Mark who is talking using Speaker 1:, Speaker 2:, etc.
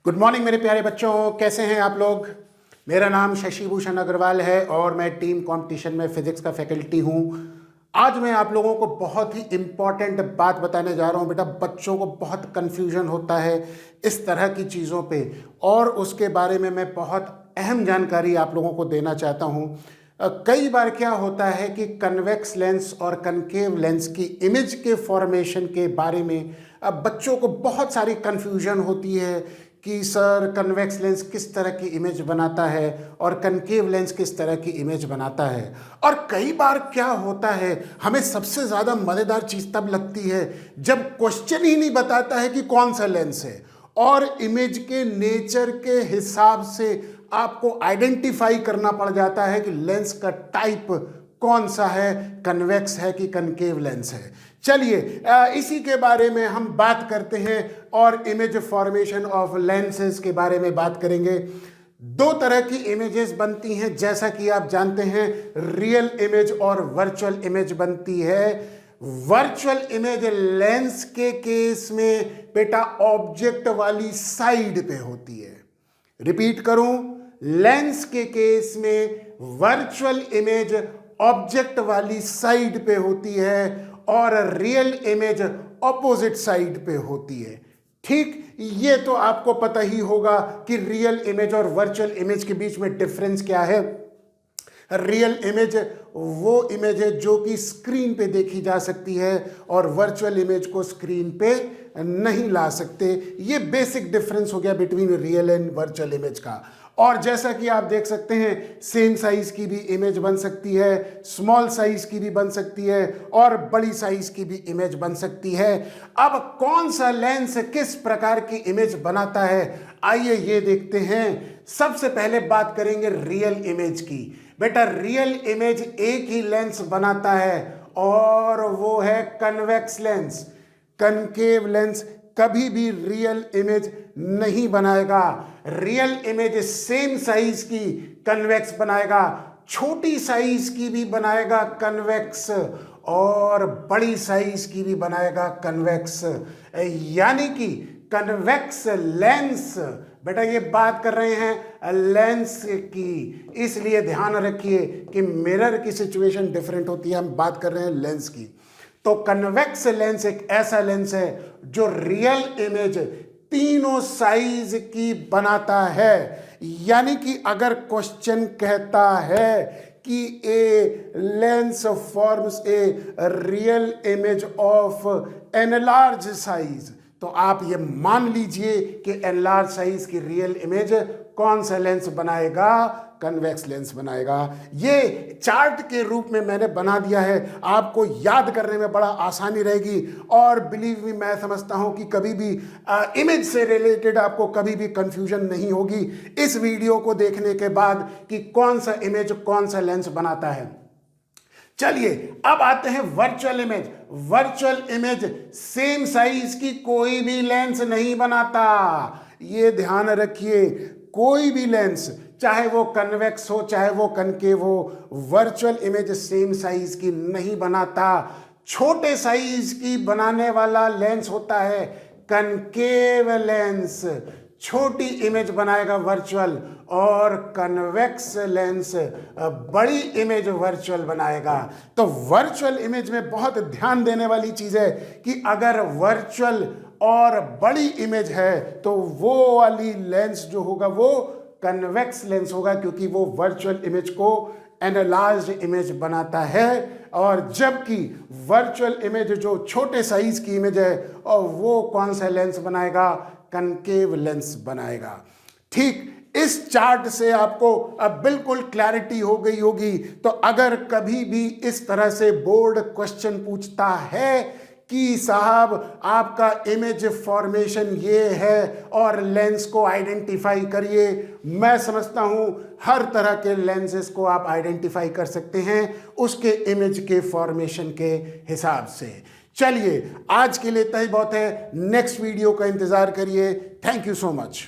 Speaker 1: Good morning मेरे प्यारे बच्चों, कैसे हैं आप लोग। मेरा नाम शशि भूषण अग्रवाल है और मैं टीम कंपटीशन में फिजिक्स का फैकल्टी हूं। आज मैं आप लोगों को बहुत ही इम्पॉर्टेंट बात बताने जा रहा हूं। बेटा, बच्चों को बहुत कन्फ्यूजन होता है इस तरह की चीज़ों पे और उसके बारे में मैं बहुत अहम जानकारी आप लोगों को देना चाहता हूं। कई बार क्या होता है कि कन्वेक्स लेंस और कनकेव लेंस की इमेज के फॉर्मेशन के बारे में बच्चों को बहुत सारी कन्फ्यूजन होती है कि सर कन्वेक्स लेंस किस तरह की इमेज बनाता है और कनकेव लेंस किस तरह की इमेज बनाता है। और कई बार क्या होता है, हमें सबसे ज़्यादा मज़ेदार चीज़ तब लगती है जब क्वेश्चन ही नहीं बताता है कि कौन सा लेंस है और इमेज के नेचर के हिसाब से आपको आइडेंटिफाई करना पड़ जाता है कि लेंस का टाइप कौन सा है, कन्वेक्स है कि कनकेव लेंस है। चलिए इसी के बारे में हम बात करते हैं और इमेज फॉर्मेशन ऑफ लेंसेज के बारे में बात करेंगे। दो तरह की इमेजेस बनती हैं, जैसा कि आप जानते हैं, रियल इमेज और वर्चुअल इमेज बनती है। वर्चुअल इमेज लेंस के केस में बेटा ऑब्जेक्ट वाली साइड पे होती है। रिपीट करूं, लेंस के केस में वर्चुअल इमेज ऑब्जेक्ट वाली साइड पे होती है और रियल इमेज ऑपोजिट साइड पे होती है। ठीक, ये तो आपको पता ही होगा कि रियल इमेज और वर्चुअल इमेज के बीच में डिफरेंस क्या है। रियल इमेज वो इमेज है जो कि स्क्रीन पे देखी जा सकती है और वर्चुअल इमेज को स्क्रीन पे नहीं ला सकते। ये बेसिक डिफरेंस हो गया between real and virtual image का। और जैसा कि आप देख सकते हैं, सेम साइज की भी इमेज बन सकती है, स्मॉल साइज की भी बन सकती है और बड़ी साइज की भी इमेज बन सकती है। अब कौन सा लेंस किस प्रकार की इमेज बनाता है, आइए ये देखते हैं। सबसे पहले बात करेंगे रियल इमेज की। बेटा, रियल इमेज एक ही लेंस बनाता है और वो है कन्वेक्स लेंस। कनकेव लेंस कभी भी रियल इमेज नहीं बनाएगा। रियल इमेज सेम साइज की कन्वेक्स बनाएगा, छोटी साइज की भी बनाएगा कन्वेक्स और बड़ी साइज की भी बनाएगा कन्वेक्स। यानी कि कन्वेक्स लेंस, बेटा ये बात कर रहे हैं लेंस की, इसलिए ध्यान रखिए कि मिरर की सिचुएशन डिफरेंट होती है, हम बात कर रहे हैं लेंस की। तो कन्वेक्स लेंस एक ऐसा लेंस है जो रियल इमेज तीनों साइज की बनाता है। यानी कि अगर क्वेश्चन कहता है कि a lens forms a real image of enlarge size, तो आप ये मान लीजिए कि एनलार्ज साइज की रियल इमेज कौन सा लेंस बनाएगा, कन्वेक्स लेंस बनाएगा। ये चार्ट के रूप में मैंने बना दिया है, आपको याद करने में बड़ा आसानी रहेगी। और बिलीव मी, मैं समझता हूं कि कभी भी इमेज से रिलेटेड आपको कभी भी कंफ्यूजन नहीं होगी इस वीडियो को देखने के बाद कि कौन सा इमेज कौन सा लेंस बनाता है। चलिए अब आते हैं virtual image. Virtual image same size की कोई भी लेंस नहीं बनाता, ये ध्यान रखिए। कोई भी लेंस, चाहे वो कन्वेक्स हो चाहे वो कनकेव हो, वर्चुअल इमेज सेम साइज की नहीं बनाता। छोटे साइज की बनाने वाला लेंस होता है कनकेव लेंस, छोटी इमेज बनाएगा वर्चुअल, और कन्वेक्स लेंस बड़ी इमेज वर्चुअल बनाएगा। तो वर्चुअल इमेज में बहुत ध्यान देने वाली चीज है कि अगर वर्चुअल और बड़ी इमेज है तो वो वाली लेंस जो होगा वो कन्वेक्स लेंस होगा, क्योंकि वो वर्चुअल इमेज को एनालाइज्ड इमेज बनाता है। और जबकि वर्चुअल इमेज जो छोटे साइज की इमेज है और वो कौन सा लेंस बनाएगा, कनकेव लेंस बनाएगा। ठीक, इस चार्ट से आपको अब बिल्कुल क्लैरिटी हो गई होगी। तो अगर कभी भी इस तरह से बोर्ड क्वेश्चन पूछता है कि साहब आपका इमेज फॉर्मेशन ये है और लेंस को आइडेंटिफाई करिए, मैं समझता हूं हर तरह के लेंसेस को आप आइडेंटिफाई कर सकते हैं उसके इमेज के फॉर्मेशन के हिसाब से। चलिए आज के लिए इतना ही बहुत है, नेक्स्ट वीडियो का इंतजार करिए। Thank you so much.